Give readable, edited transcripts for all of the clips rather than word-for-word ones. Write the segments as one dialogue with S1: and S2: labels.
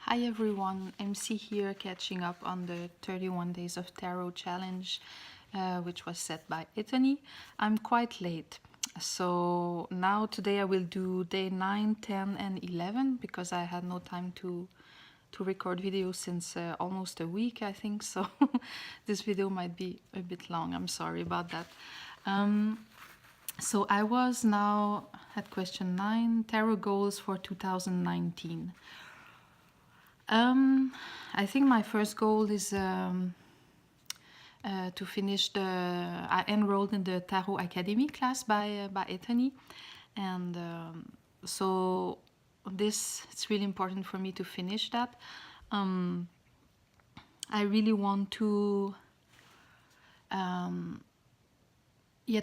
S1: Hi everyone, MC here, catching up on the 31 Days of Tarot challenge, which was set by Ethony. I'm quite late, so now today I will do day 9, 10 and 11 because I had no time to record videos since almost a week, I think, so this video might be a bit long, I'm sorry about that. So I was now at question 9, tarot goals for 2019. I think my first goal is to finish I enrolled in the Tarot Academy class by Ethany, and so it's really important for me to finish that. I really want to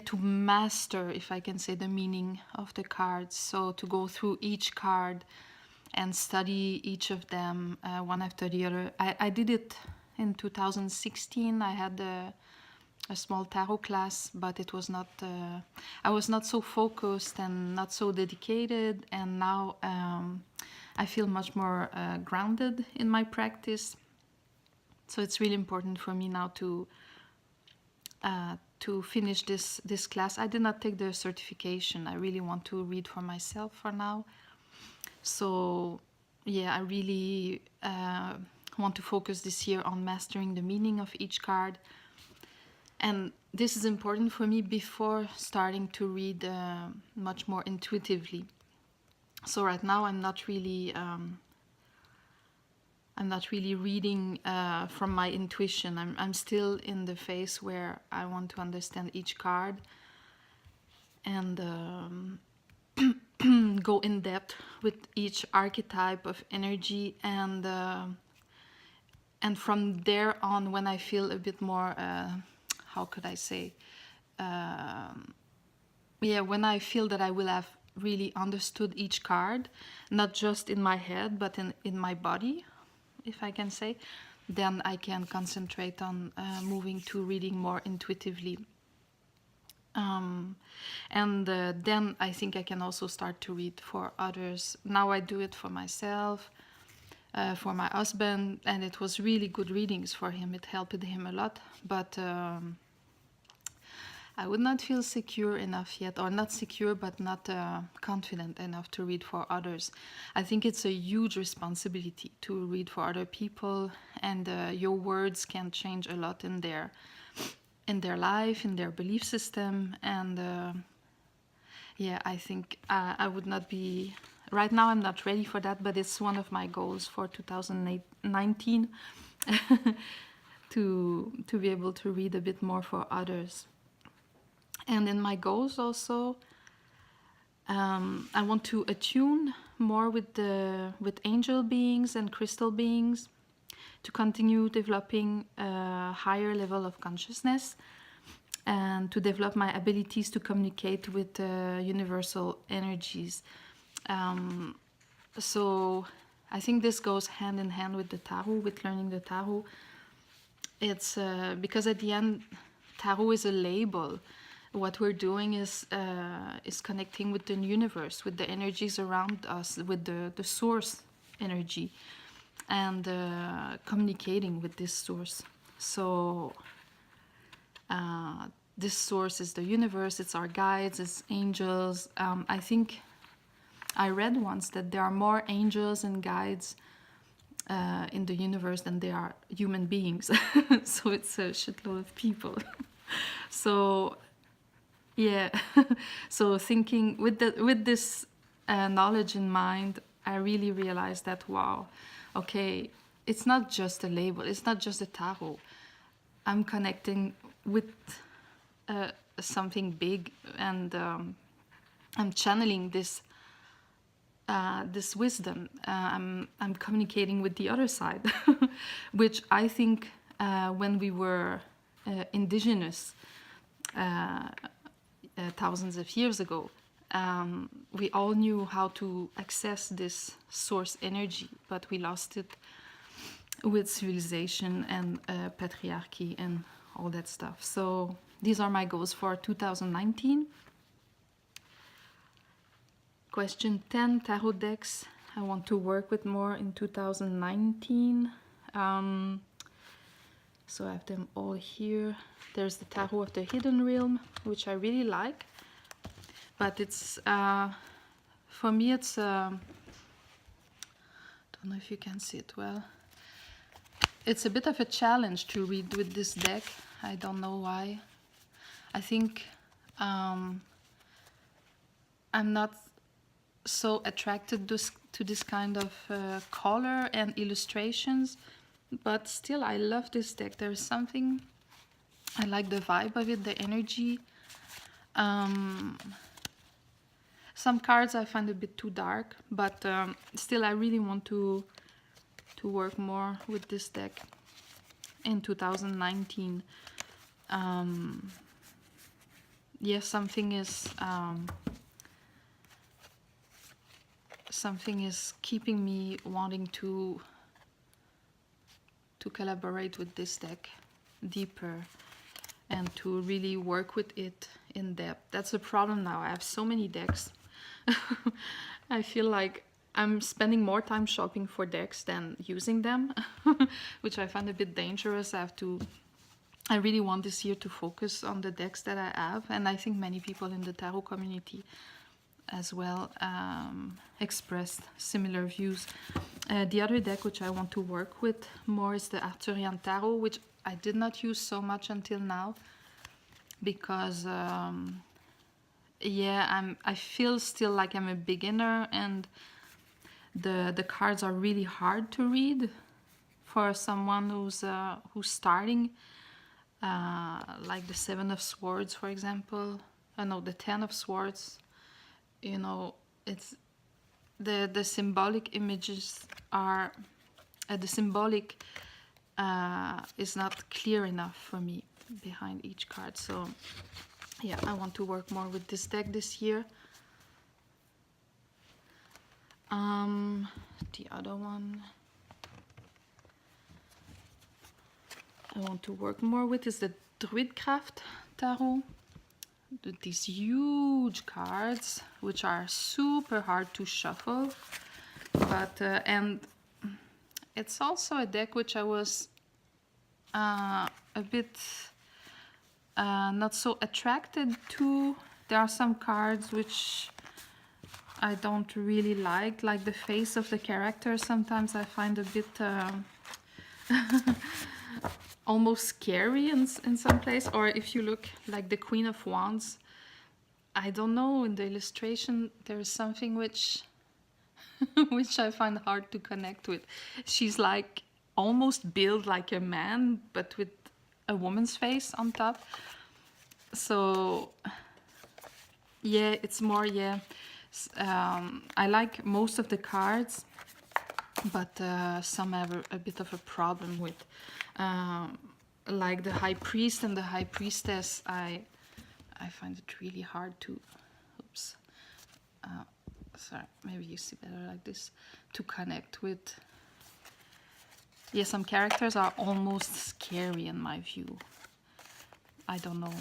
S1: to master, if I can say, the meaning of the cards. So to go through each card and study each of them one after the other. I did it in 2016. I had a small tarot class, but it was not. I was not so focused and not so dedicated. And now I feel much more grounded in my practice. So it's really important for me now to finish this class. I did not take the certification. I really want to read for myself for now. So yeah, I really want to focus this year on mastering the meaning of each card. And this is important for me before starting to read much more intuitively. So right now I'm not really reading from my intuition. I'm still in the phase where I want to understand each card and go in depth with each archetype of energy, and from there on, when I feel a bit more how could I say when I feel that I will have really understood each card, not just in my head but in my body, if I can say, then I can concentrate on moving to reading more intuitively. Then I think I can also start to read for others. Now I do it for myself, for my husband, and it was really good readings for him. It helped him a lot, but I would not feel secure enough yet, or not secure, but not confident enough to read for others. I think it's a huge responsibility to read for other people, and your words can change a lot in their life, in their belief system, and I think I would not be right now. I'm not ready for that, but it's one of my goals for 2019 to be able to read a bit more for others. And in my goals also, I want to attune more with angel beings and crystal beings, to continue developing a higher level of consciousness, and to develop my abilities to communicate with universal energies. So I think this goes hand in hand with the tarot, with learning the tarot. It's because at the end, tarot is a label. What we're doing is connecting with the universe, with the energies around us, with the source energy, and communicating with this source. So this source is the universe, it's our guides, it's angels. I think I read once that there are more angels and guides in the universe than there are human beings. So it's a shitload of people. So yeah, so thinking with this knowledge in mind, I really realized that, wow, okay, it's not just a label, it's not just a tarot. I'm connecting with something big, and I'm channeling this wisdom. I'm communicating with the other side, which I think when we were indigenous thousands of years ago, we all knew how to access this source energy, but we lost it with civilization and patriarchy and all that stuff. So these are my goals for 2019. Question 10, tarot decks. I want to work with more in 2019. So I have them all here. There's the Tarot of the Hidden Realm, which I really like. But it's, for me, it's, don't know if you can see it well. It's a bit of a challenge to read with this deck. I don't know why. I think I'm not so attracted to this kind of color and illustrations, but still I love this deck. There is something, I like the vibe of it, the energy. Some cards I find a bit too dark, but still I really want to work more with this deck in 2019. Yes, something is keeping me wanting to collaborate with this deck deeper and to really work with it in depth. That's the problem now. I have so many decks. I feel like I'm spending more time shopping for decks than using them, which I find a bit dangerous. I really want this year to focus on the decks that I have, and I think many people in the tarot community as well expressed similar views. The other deck which I want to work with more is the Arthurian Tarot, which I did not use so much until now because yeah, I feel still like I'm a beginner, and the cards are really hard to read for someone who's starting. Like the Seven of Swords, for example. No, the Ten of Swords. You know, it's the symbolic images are the symbolic is not clear enough for me behind each card. So yeah, I want to work more with this deck this year. The other one I want to work more with is the Druidcraft Tarot. These huge cards, which are super hard to shuffle, but and it's also a deck which I was a bit not so attracted to. There are some cards which I don't really like the face of the character. Sometimes I find a bit almost scary in some place. Or if you look like the Queen of Wands, I don't know, in the illustration there is something which which I find hard to connect with. She's like almost built like a man, but with a woman's face on top. So yeah, it's more, yeah, I like most of the cards, but some have a bit of a problem with, like the High Priest and the High Priestess. I find it really hard to, oops, sorry, maybe you see better like this, to connect with. Yeah, some characters are almost scary in my view. I don't know.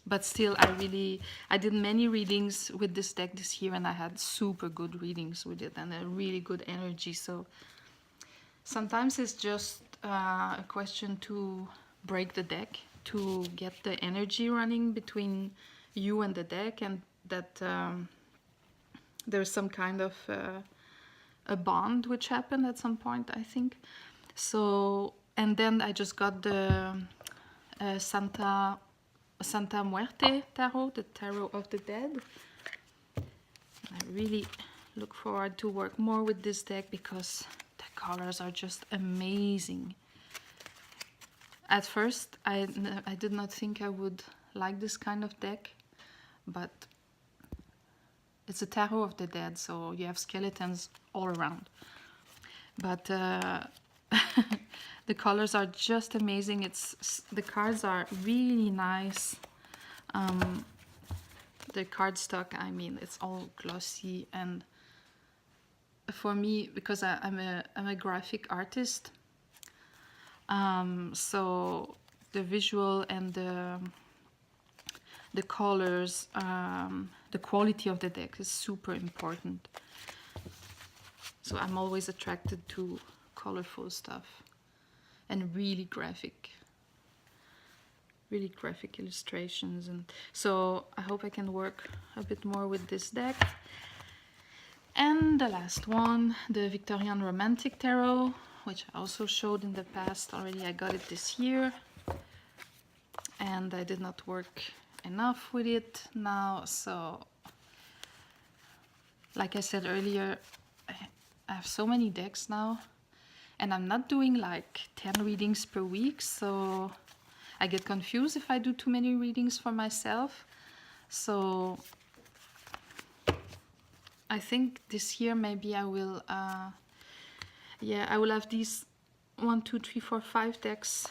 S1: But still, I did many readings with this deck this year, and I had super good readings with it and a really good energy. So sometimes it's just a question to break the deck, to get the energy running between you and the deck, and that there's some kind of a bond which happened at some point, I think. So, and then I just got the Santa Muerte Tarot, the Tarot of the Dead. I really look forward to work more with this deck because the colors are just amazing. At first, I did not think I would like this kind of deck, but it's a Tarot of the Dead, so you have skeletons all around. But the colors are just amazing. The cards are really nice. The cardstock, I mean, it's all glossy, and for me, because I'm a graphic artist, so the visual and the colors, the quality of the deck is super important. So I'm always attracted to colorful stuff and really graphic illustrations. And so I hope I can work a bit more with this deck. And the last one, the Victorian Romantic Tarot, which I also showed in the past already. I got it this year and I did not work enough with it now. So like I said earlier, I have so many decks now and I'm not doing like 10 readings per week, so I get confused if I do too many readings for myself. So I think this year maybe I will I will have these 1, 2, 3, 4, 5 decks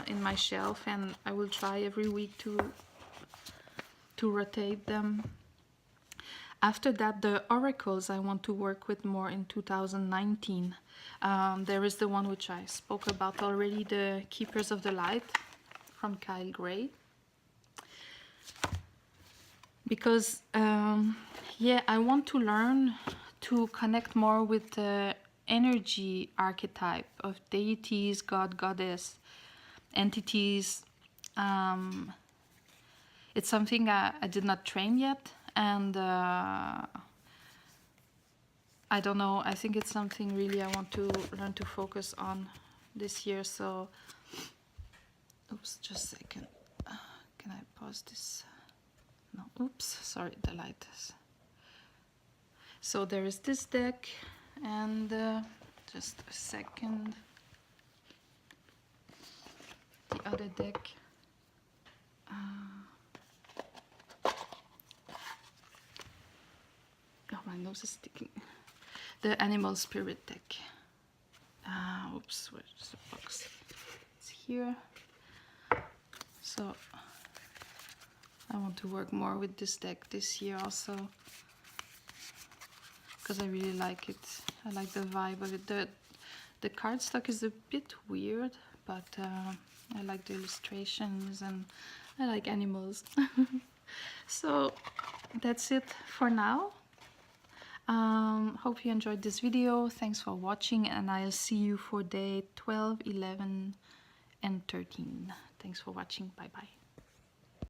S1: in my shelf, and I will try every week to rotate them. After that, the oracles I want to work with more in 2019. There is the one which I spoke about already, the Keepers of the Light from Kyle Gray. Because, I want to learn to connect more with the energy archetype of deities, god, goddess, entities. It's something I did not train yet, and I don't know, I think it's something really I want to learn to focus on this year. So, oops, just a second. Can I pause this? No, oops, sorry, the light is. So there is this deck, and just a second. The other deck. Oh, my nose is sticking. The Animal Spirit deck. Oops, where's the box? It's here. So I want to work more with this deck this year also, because I really like it. I like the vibe of it. The cardstock is a bit weird, but I like the illustrations and I like animals. So that's it for now. Hope you enjoyed this video. Thanks for watching, and I'll see you for day 12, 11 and 13. Thanks for watching. Bye bye.